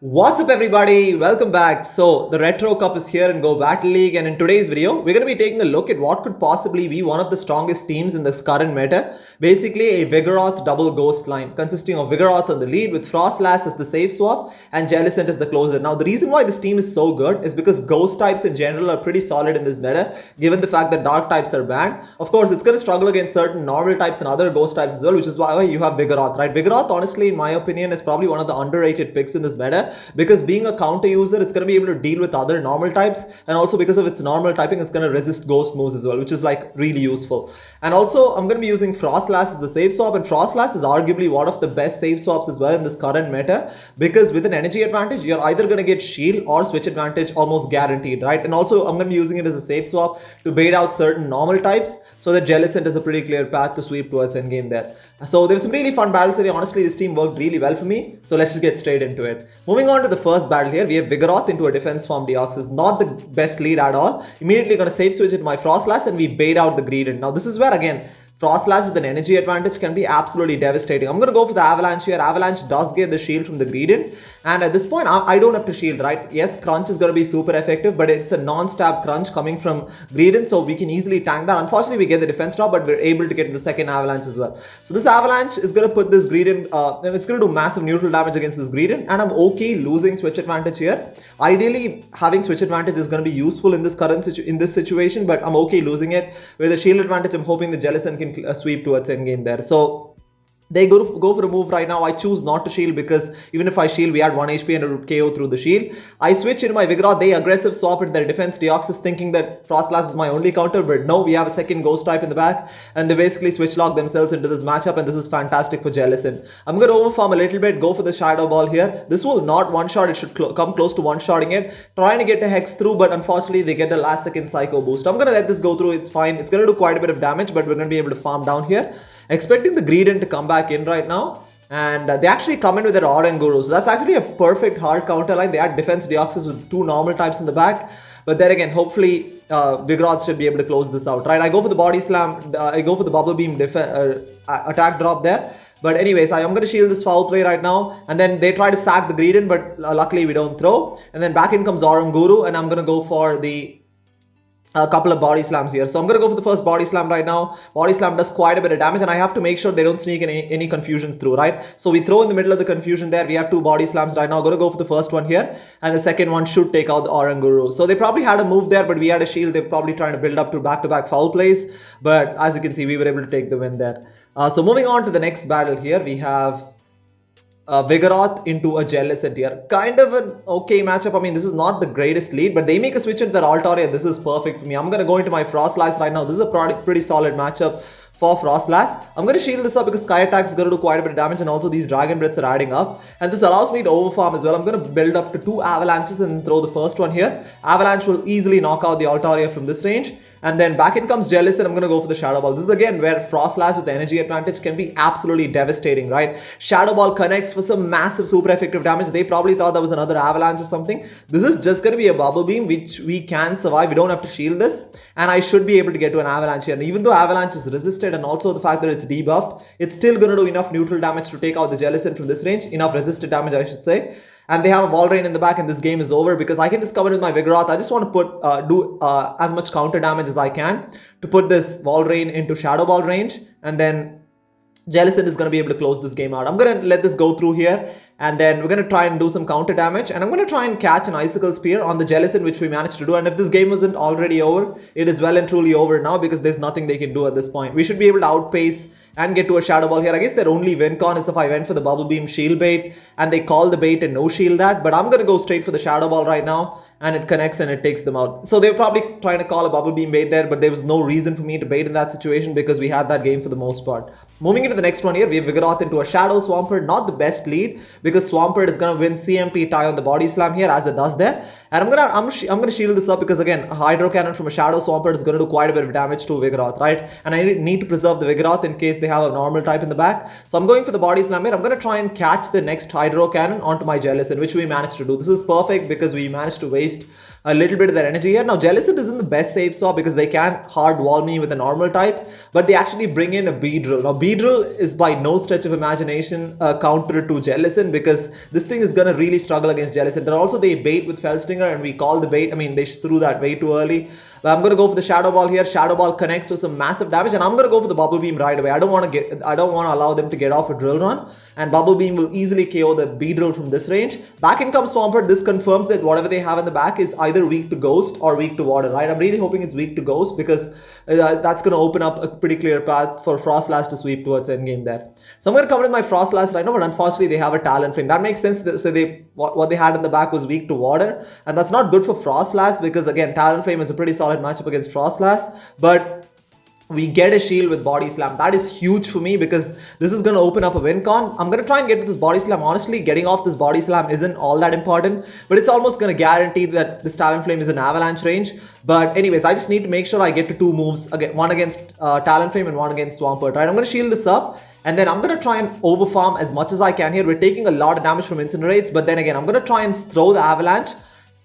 What's up everybody, welcome back. So the Retro Cup is here in Go Battle League, and in today's video we're going to be taking a look at what could possibly be one of the strongest teams in this current meta. Basically a Vigoroth double ghost line consisting of Vigoroth on the lead with Froslass as the safe swap and Jellicent as the closer. Now the reason why this team is so good is because ghost types in general are pretty solid in this meta given the fact that dark types are banned. Of course it's going to struggle against certain normal types and other ghost types as well, which is why you have Vigoroth, right? Vigoroth honestly in my opinion is probably one of the underrated picks in this meta because being a counter user, it's going to be able to deal with other normal types, and also because of its normal typing, it's going to resist ghost moves as well, which is like really useful. And also I'm going to be using Froslass as the safe swap, and Froslass is arguably one of the best safe swaps as well in this current meta because with an energy advantage you're either going to get shield or switch advantage almost guaranteed, right? And also I'm going to be using it as a safe swap to bait out certain normal types so that Jellicent is a pretty clear path to sweep towards endgame there. So there was some really fun battles today. Honestly, this team worked really well for me, so let's just get straight into it. Moving on to the first battle here, we have Vigoroth into a defense form Deoxys. Not the best lead at all. Immediately going to safe switch it my Froslass and we bait out the Greedent. Now this is where again Froslass with an energy advantage can be absolutely devastating. I'm going to go for the Avalanche here. Avalanche does get the shield from the Greedent, and at this point I don't have to shield, right? Yes, Crunch is going to be super effective, but it's a non-stab Crunch coming from Greedent, so we can easily tank that. Unfortunately we get the defense drop, but we're able to get the second Avalanche as well. So this Avalanche is going to put this Greedent, it's going to do massive neutral damage against this Greedent, and I'm okay losing switch advantage here. Ideally having switch advantage is going to be useful in this current situation, but I'm okay losing it. With a shield advantage I'm hoping the Jellicent can sweep towards endgame there. So they go for a move right now. I choose not to shield because even if I shield, we had 1 HP and a KO through the shield. I switch into my Vigoroth. They aggressive swap at their defense Deoxys thinking that Froslass is my only counter, but no, we have a second ghost type in the back, and they basically switch lock themselves into this matchup, and this is fantastic for Jellicent. I'm going to overfarm a little bit, go for the Shadow Ball here. This will not one-shot, it should come close to one-shotting it. Trying to get a Hex through, but unfortunately they get the last second Psycho boost. I'm going to let this go through, it's fine. It's going to do quite a bit of damage, but we're going to be able to farm down here. Expecting the Greedent to come back in right now, and they actually come in with their Oranguru, so that's actually a perfect hard counter line. They had defense Deoxys with two normal types in the back, but then again hopefully Vigoroth should be able to close this out, right? I go for the body slam, I go for the bubble beam attack drop there. But anyways, I'm going to shield this foul play right now, and then they try to sack the Greedent, but luckily we don't throw, and then back in comes Oranguru, and I'm going to go for a couple of body slams here. So I'm going to go for the first body slam right now. Body slam does quite a bit of damage, and I have to make sure they don't sneak any confusions through, right? So we throw in the middle of the confusion there. We have two body slams right now. I'm going to go for the first one here, and the second one should take out the Oranguru. So they probably had a move there, but we had a shield. They're probably trying to build up to back-to-back foul plays, but as you can see, we were able to take the win there. So moving on to the next battle here, we have Vigoroth into a Jellicent here. Kind of an okay matchup. I mean, this is not the greatest lead, but they make a switch into their Altaria. This is perfect for me. I'm going to go into my Froslass right now. This is a pretty solid matchup for Froslass. I'm going to shield this up because Sky Attack is going to do quite a bit of damage, and also these Dragon Breaths are adding up. And this allows me to overfarm as well. I'm going to build up to two Avalanches and throw the first one here. Avalanche will easily knock out the Altaria from this range. And then back in comes Jellicent, and I'm going to go for the Shadow Ball. This is again where Froslass with the energy advantage can be absolutely devastating, right? Shadow Ball connects for some massive super effective damage. They probably thought that was another Avalanche or something. This is just going to be a Bubble Beam, which we can survive. We don't have to shield this. And I should be able to get to an Avalanche here. And even though Avalanche is resisted, and also the fact that it's debuffed, it's still going to do enough neutral damage to take out the Jellicent from this range. Enough resisted damage, I should say. And they have a Wall Rain in the back, and this game is over because I can just come in with my Vigoroth. I just want to put do as much counter damage as I can to put this Wall Rain into Shadow Ball range, and then Jellicent is going to be able to close this game out. I'm going to let this go through here, and then we're going to try and do some counter damage, and I'm going to try and catch an Icicle Spear on the Jellicent, which we managed to do. And if this game wasn't already over, it is well and truly over now because there's nothing they can do at this point. We should be able to outpace and get to a Shadow Ball here. I guess their only win con is if I went for the Bubble Beam shield bait and they call the bait and no shield that, but I'm going to go straight for the Shadow Ball right now, and it connects and it takes them out. So they were probably trying to call a Bubble Beam bait there, but there was no reason for me to bait in that situation because we had that game for the most part. Moving into the next one here, we have Vigoroth into a Shadow Swampert. Not the best lead because Swampert is going to win CMP tie on the body slam here as it does there. And I'm gonna shield this up because again, a Hydro Cannon from a Shadow Swampert is going to do quite a bit of damage to Vigoroth, right? And I need to preserve the Vigoroth in case they have a normal type in the back. So I'm going for the body slam here. I'm going to try and catch the next Hydro Cannon onto my Jellicent, which we managed to do. This is perfect because we managed to waste waste a little bit of their energy here. Now, Jellicent isn't the best save swap because they can't hard wall me with a normal type, but they actually bring in a Beedrill. Now, Beedrill is by no stretch of imagination counter to Jellicent because this thing is going to really struggle against Jellicent. And also, they bait with Felstinger, and we call the bait. I mean, they threw that way too early. But I'm going to go for the Shadow Ball here. Shadow Ball connects with some massive damage, and I'm going to go for the Bubble Beam right away. I don't want to allow them to get off a Drill Run, and Bubble Beam will easily KO the Beedrill from this range. Back in comes Swampert. This confirms that whatever they have in the back is either weak to Ghost or weak to Water, right? I'm really hoping it's weak to Ghost because that's going to open up a pretty clear path for Froslass to sweep towards endgame there. So I'm going to come with my Froslass right now, but unfortunately they have a Talonflame. That makes sense. So what they had in the back was weak to Water, and that's not good for Froslass because again, Talonflame is a pretty solid matchup against Froslass, but we get a shield with Body Slam. That is huge for me because this is going to open up a win con. I'm going to try and get to this Body Slam. Honestly, getting off this Body Slam isn't all that important, but it's almost going to guarantee that this Talonflame is in Avalanche range. But anyways, I just need to make sure I get to 2 moves, one against Talonflame and one against Swampert, right? I'm going to shield this up, and then I'm going to try and overfarm as much as I can here. We're taking a lot of damage from Incinerates, but then again, I'm going to try and throw the Avalanche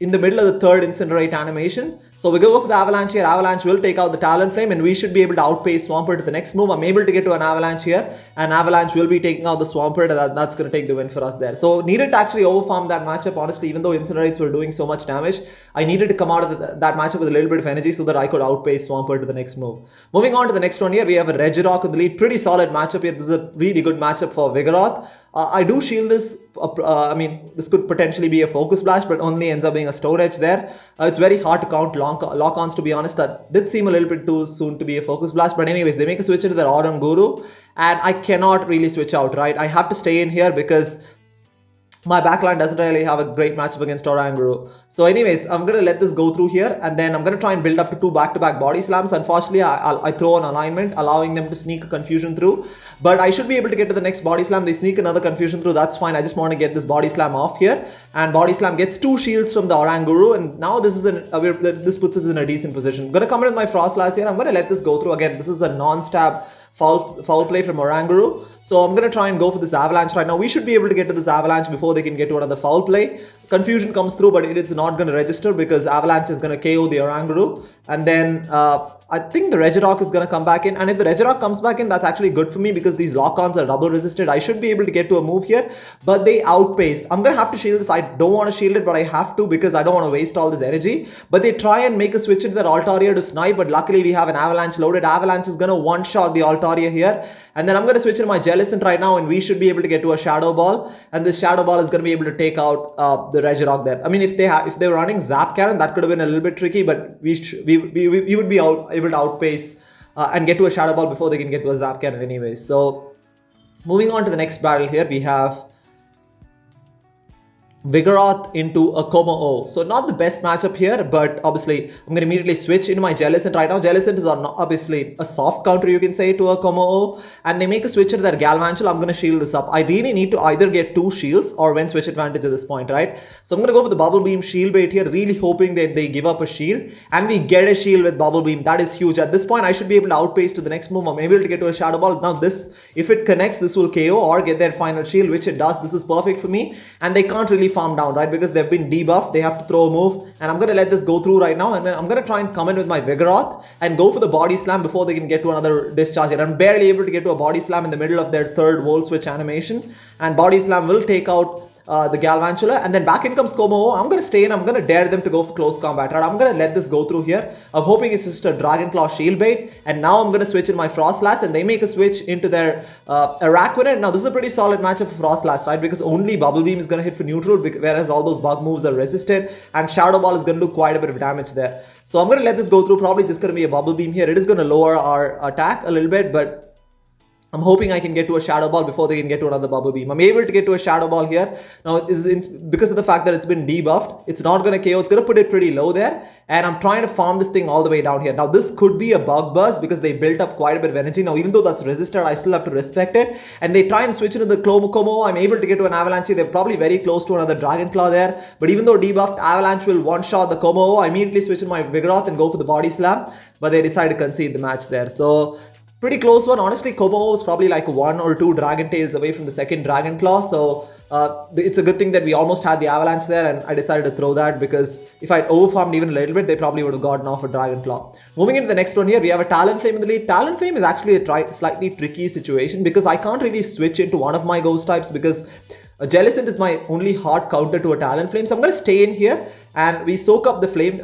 in the middle of the third Incinerate animation. So we go for the Avalanche here. Avalanche will take out the Talonflame, and we should be able to outpace Swampert to the next move. I'm able to get to an Avalanche here, and Avalanche will be taking out the Swampert, and that's going to take the win for us there. So needed to actually overfarm that matchup, honestly, even though Incinerates were doing so much damage. I needed to come out of that matchup with a little bit of energy so that I could outpace Swampert to the next move. Moving on to the next one here, we have a Regirock in the lead. Pretty solid matchup here. This is a really good matchup for Vigoroth. I do shield this. I mean, this could potentially be a Focus Blast, but only ends up being a Storage there. It's very hard to count lock-ons, to be honest. That did seem a little bit too soon to be a Focus Blast. But anyways, they make a switch into their Oranguru, and I cannot really switch out, right? I have to stay in here because my backline doesn't really have a great matchup against Oranguru. So anyways, I'm going to let this go through here, and then I'm going to try and build up to 2 back-to-back Body Slams. Unfortunately, I throw an alignment, allowing them to sneak a Confusion through. But I should be able to get to the next Body Slam. They sneak another Confusion through. That's fine. I just want to get this Body Slam off here. And Body Slam gets 2 shields from the Oranguru. And now this puts us in a decent position. I'm going to come in with my Froslass here. I'm going to let this go through. Again, this is a non-stab foul play from Oranguru. So I'm going to try and go for this Avalanche right now. We should be able to get to this Avalanche before they can get to another foul play. Confusion comes through, but it's not going to register because Avalanche is going to KO the Oranguru. And then I think the Regirock is going to come back in. And if the Regirock comes back in, that's actually good for me because these lock-ons are double resisted. I should be able to get to a move here, but they outpace. I'm going to have to shield this. I don't want to shield it, but I have to because I don't want to waste all this energy. But they try and make a switch into their Altaria to snipe, but luckily we have an Avalanche loaded. Avalanche is going to one-shot the Altaria here. And then I'm going to switch in my Jellicent right now, and we should be able to get to a Shadow Ball. And this Shadow Ball is going to be able to take out the Regirock there. I mean, if they were running Zap Cannon, that could have been a little bit tricky, but we would be able to outpace and get to a Shadow Ball before they can get to a Zap Cannon anyway. So moving on to the next battle here, we have Vigoroth into a Kommo-o. So not the best matchup here, but obviously I'm going to immediately switch into my Jellicent right now. Jellicent is obviously a soft counter, you can say, to a Kommo-o, and they make a switch into their Galvantula. I'm going to shield this up. I really need to either get 2 shields or win switch advantage at this point, right? So I'm going to go for the Bubble Beam shield bait here, really hoping that they give up a shield, and we get a shield with Bubble Beam. That is huge. At this point, I should be able to outpace to the next move. I'm able to get to a Shadow Ball. Now this, if it connects, this will KO or get their final shield, which it does. This is perfect for me, and they can't really farm down, right? Because they've been debuffed, they have to throw a move, and I'm going to let this go through right now, and then I'm going to try and come in with my Vigoroth and go for the Body Slam before they can get to another discharge here. I'm barely able to get to a Body Slam in the middle of their third Volt Switch animation, and Body Slam will take out the Galvantula, and then back in comes Kommo-o. I'm going to stay in. I'm going to dare them to go for close combat, right? I'm going to let this go through here. I'm hoping it's just a Dragon Claw shield bait, and now I'm going to switch in my Froslass, and they make a switch into their Araquanid. Now this is a pretty solid matchup for Froslass, right? Because only Bubble Beam is going to hit for neutral, whereas all those bug moves are resisted, and Shadow Ball is going to do quite a bit of damage there. So I'm going to let this go through. Probably just going to be a Bubble Beam here. It is going to lower our attack a little bit, but I'm hoping I can get to a Shadow Ball before they can get to another Bubble Beam. I'm able to get to a Shadow Ball here. Now, because of the fact that it's been debuffed, it's not going to KO. It's going to put it pretty low there. And I'm trying to farm this thing all the way down here. Now, this could be a Bug Buzz because they built up quite a bit of energy. Now, even though that's resisted, I still have to respect it. And they try and switch into the Kommo-o. I'm able to get to an Avalanche. They're probably very close to another Dragon Claw there. But even though debuffed, Avalanche will one-shot the Kommo-o. I immediately switch in my Vigoroth and go for the Body Slam. But they decide to concede the match there. So pretty close one. Honestly, Kommo-o is probably like 1 or 2 Dragon Tails away from the second Dragon Claw. So It's a good thing that we almost had the Avalanche there, and I decided to throw that because if I overfarmed even a little bit, they probably would have gotten off a Dragon Claw. Moving into the next one here, we have a Talonflame in the lead. Talonflame is actually a slightly tricky situation because I can't really switch into one of my ghost types because Jellicent is my only hard counter to a Talonflame. So I'm going to stay in here and we soak up the Flame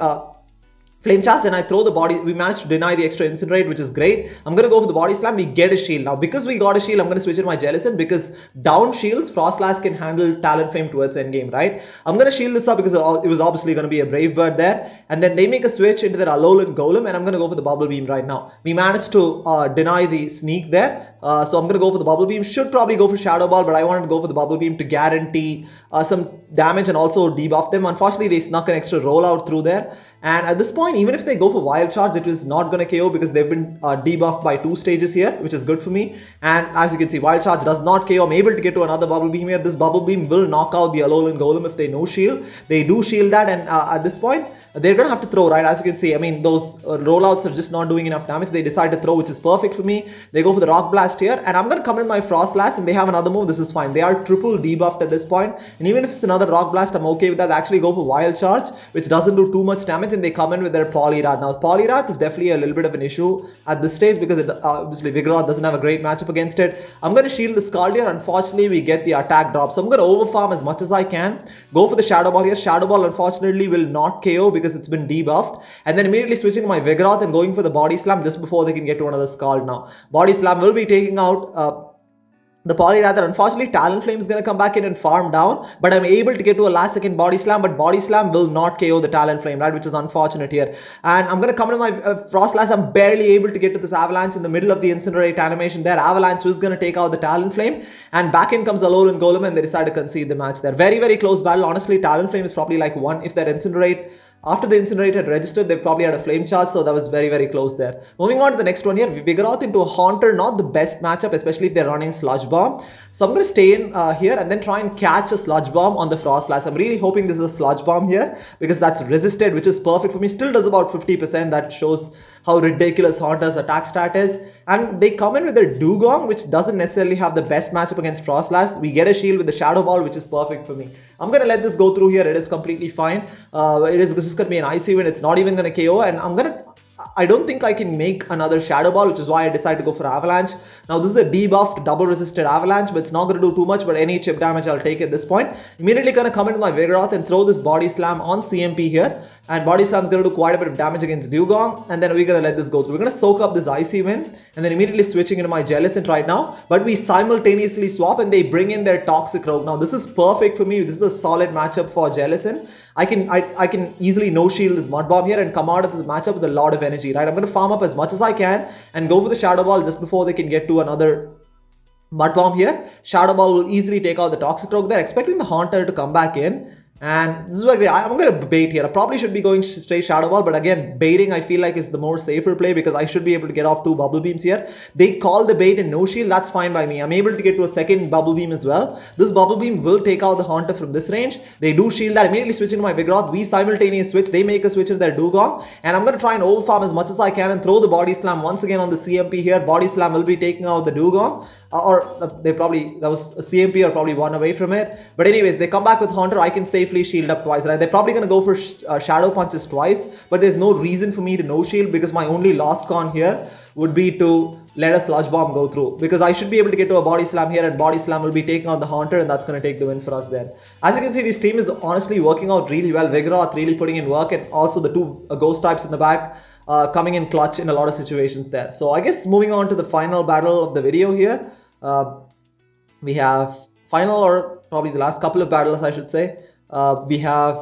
Charge, and I throw the body. We managed to deny the extra Incinerate, which is great. I'm going to go for the Body Slam. We get a shield. Now, because we got a shield, I'm going to switch in my Jellicent because down shields, Froslass can handle Talonflame towards endgame, right? I'm going to shield this up because it was obviously going to be a Brave Bird there. And then they make a switch into their Alolan Golem, and I'm going to go for the Bubble Beam right now. We managed to deny the sneak there. So I'm going to go for the Bubble Beam. Should probably go for Shadow Ball, but I wanted to go for the Bubble Beam to guarantee some damage and also debuff them. Unfortunately, they snuck an extra rollout through there. And at this point, even if they go for Wild Charge, it is not going to KO because they've been debuffed by 2 stages here, which is good for me. And as you can see, Wild Charge does not KO. I'm able to get to another Bubble Beam here. This Bubble Beam will knock out the Alolan Golem if they no shield. They do shield that, and at this point, they're going to have to throw, right? As you can see, I mean, those rollouts are just not doing enough damage. They decide to throw, which is perfect for me. They go for the Rock Blast here, and I'm going to come in my Froslass, and they have another move. This is fine. They are triple debuffed at this point, and even if it's another Rock Blast, I'm okay with that. They actually go for Wild Charge, which doesn't do too much damage, and they come in with their Poliwrath. Now, Poliwrath is definitely a little bit of an issue at this stage because obviously Vigoroth doesn't have a great matchup against it. I'm going to shield the Scald. Unfortunately, we get the attack drop, so I'm going to overfarm as much as I can. Go for the Shadow Ball here. Shadow Ball, unfortunately, will not KO because it's been debuffed. And then immediately switching to my Vigoroth and going for the Body Slam just before they can get to another Scald now. Body Slam will be taking out the Poliwrath. Unfortunately, Talonflame is going to come back in and farm down, but I'm able to get to a last second Body Slam, but Body Slam will not KO the Talonflame, right, which is unfortunate here. And I'm going to come into my Froslass. I'm barely able to get to this Avalanche in the middle of the Incinerate animation there. Avalanche was going to take out the Talonflame, and back in comes Alolan Golem, and they decide to concede the match there. Very, very close battle. Honestly, Talonflame is probably like 1 if that Incinerate. After the Incinerate had registered, they probably had a Flame Charge, so that was very, very close there. Moving on to the next one here, Vigoroth into a Haunter, not the best matchup, especially if they're running Sludge Bomb. So I'm going to stay in here and then try and catch a Sludge Bomb on the Froslass. I'm really hoping this is a Sludge Bomb here because that's resisted, which is perfect for me. Still does about 50%. That shows how ridiculous Haunter's attack stat is. And they come in with their Dugong, which doesn't necessarily have the best matchup against Froslass. We get a shield with the Shadow Ball, which is perfect for me. I'm going to let this go through here. It is completely fine. This is going to be an Icy Wind. It's not even going to KO. And I don't think I can make another Shadow Ball, which is why I decided to go for Avalanche. Now, this is a debuffed, double resisted Avalanche, but it's not going to do too much, but any chip damage I'll take at this point. Immediately going to come into my Vigoroth and throw this Body Slam on CMP here. And Body Slam is going to do quite a bit of damage against Dugong, and then we're going to let this go through. We're going to soak up this Icy Wind, and then immediately switching into my Jellicent right now. But we simultaneously swap, and they bring in their Toxicroak. Now, this is perfect for me. This is a solid matchup for Jellicent. I can easily no-shield this Mud Bomb here and come out of this matchup with a lot of energy, right? I'm going to farm up as much as I can and go for the Shadow Ball just before they can get to another Mud Bomb here. Shadow Ball will easily take out the Toxicroak. They're expecting the Haunter to come back in. And this is what I'm going to bait here. I probably should be going straight Shadow Ball, but again, baiting I feel like is the more safer play because I should be able to get off 2 Bubble Beams here. They call the bait and no shield. That's fine by me. I'm able to get to a second Bubble Beam as well. This Bubble Beam will take out the Haunter from this range. They do shield that. Immediately switch into my Vigoroth. We simultaneously switch. They make a switch into their Dugong. And I'm going to try and overfarm as much as I can and throw the Body Slam once again on the CMP here. Body Slam will be taking out the Dugong. That was a CMP or probably 1 away from it. But anyways, they come back with Haunter. I can safely shield up twice, right? They're probably going to go for Shadow Punches twice, but there's no reason for me to no shield because my only lost con here would be to let a Sludge Bomb go through because I should be able to get to a Body Slam here and Body Slam will be taking out the Haunter and that's going to take the win for us there. As you can see, this team is honestly working out really well. Vigoroth really putting in work and also the 2 Ghost types in the back coming in clutch in a lot of situations there. So I guess moving on to the final battle of the video here. We have final or probably the last couple of battles I should say. We have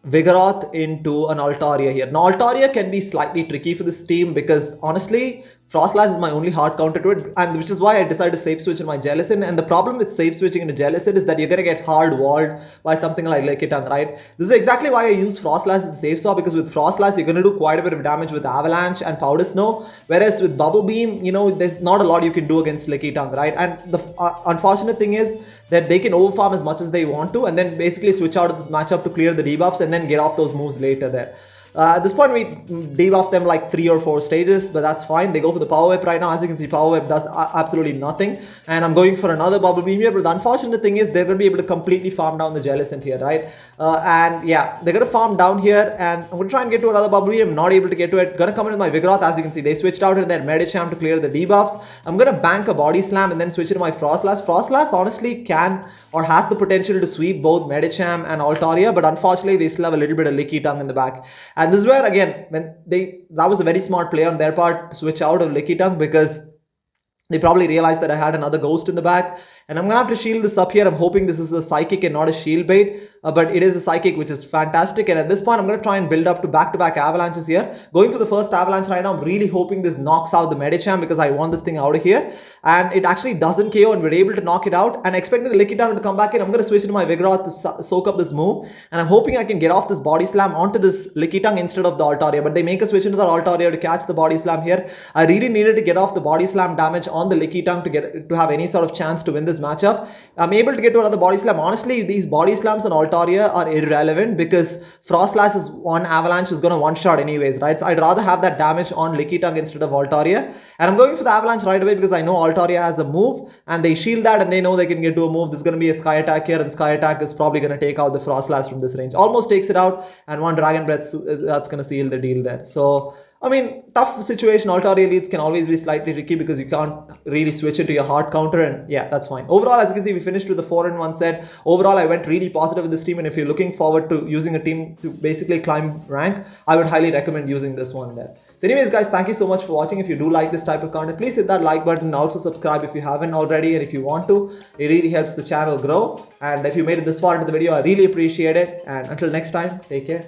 Vigoroth into an Altaria here. Now Altaria can be slightly tricky for this team because honestly Froslass is my only hard counter to it, and which is why I decided to safe switch in my Jellicent. And the problem with safe switching into Jellicent is that you're going to get hard walled by something like Lickitung, right? This is exactly why I use Froslass as a safe swap because with Froslass you're going to do quite a bit of damage with Avalanche and Powder Snow, whereas with Bubble Beam, you know, there's not a lot you can do against Lickitung, right? And the unfortunate thing is that they can overfarm as much as they want to and then basically switch out of this matchup to clear the debuffs and then get off those moves later there. At this point, we debuff them like 3 or 4 stages, but that's fine. They go for the Power Whip right now. As you can see, Power Whip does absolutely nothing. And I'm going for another Bubble Beam here, but the unfortunate thing is they're going to be able to completely farm down the Jellicent here, right? And yeah, they're going to farm down here, and I'm going to try and get to another Bubble Beam. I'm not able to get to it. Going to come in with my Vigoroth. As you can see, they switched out in their Medicham to clear the debuffs. I'm going to bank a Body Slam and then switch it to my Froslass. Froslass honestly can or has the potential to sweep both Medicham and Altaria, but unfortunately they still have a little bit of Licky Tongue in the back. And this is where, again, that was a very smart play on their part to switch out of Licky Tongue, because they probably realized that I had another Ghost in the back. And I'm going to have to shield this up here. I'm hoping this is a Psychic and not a Shield Bait. But it is a Psychic, which is fantastic. And at this point, I'm going to try and build up to back-to-back Avalanches here. Going for the first Avalanche right now, I'm really hoping this knocks out the Medicham, because I want this thing out of here. And it actually doesn't KO, and we're able to knock it out. And expecting the Licky Tongue to come back in, I'm going to switch into my Vigoroth to soak up this move. And I'm hoping I can get off this Body Slam onto this Licky Tongue instead of the Altaria. But they make a switch into the Altaria to catch the Body Slam here. I really needed to get off the Body Slam damage on the Licky Tongue to have any sort of chance to win this matchup. I'm able to get to another Body Slam. Honestly, these Body Slams on Altaria are irrelevant, because Froslass is one Avalanche is going to one-shot anyways, right? So I'd rather have that damage on Licky Tongue instead of Altaria. And I'm going for the Avalanche right away because I know Altaria has the move, and they shield that and they know they can get to a move. This is going to be a Sky Attack here, and Sky Attack is probably going to take out the Froslass from this range. Almost takes it out, and one Dragon Breath, that's going to seal the deal there. So I mean, tough situation. Altaria leads can always be slightly tricky because you can't really switch it to your hard counter, and yeah, that's fine. Overall, as you can see, we finished with the 4-in-1 set. Overall, I went really positive with this team, and if you're looking forward to using a team to basically climb rank, I would highly recommend using this one there. So anyways, guys, thank you so much for watching. If you do like this type of content, please hit that like button and also subscribe if you haven't already, and if you want to. It really helps the channel grow. And if you made it this far into the video, I really appreciate it. And until next time, take care.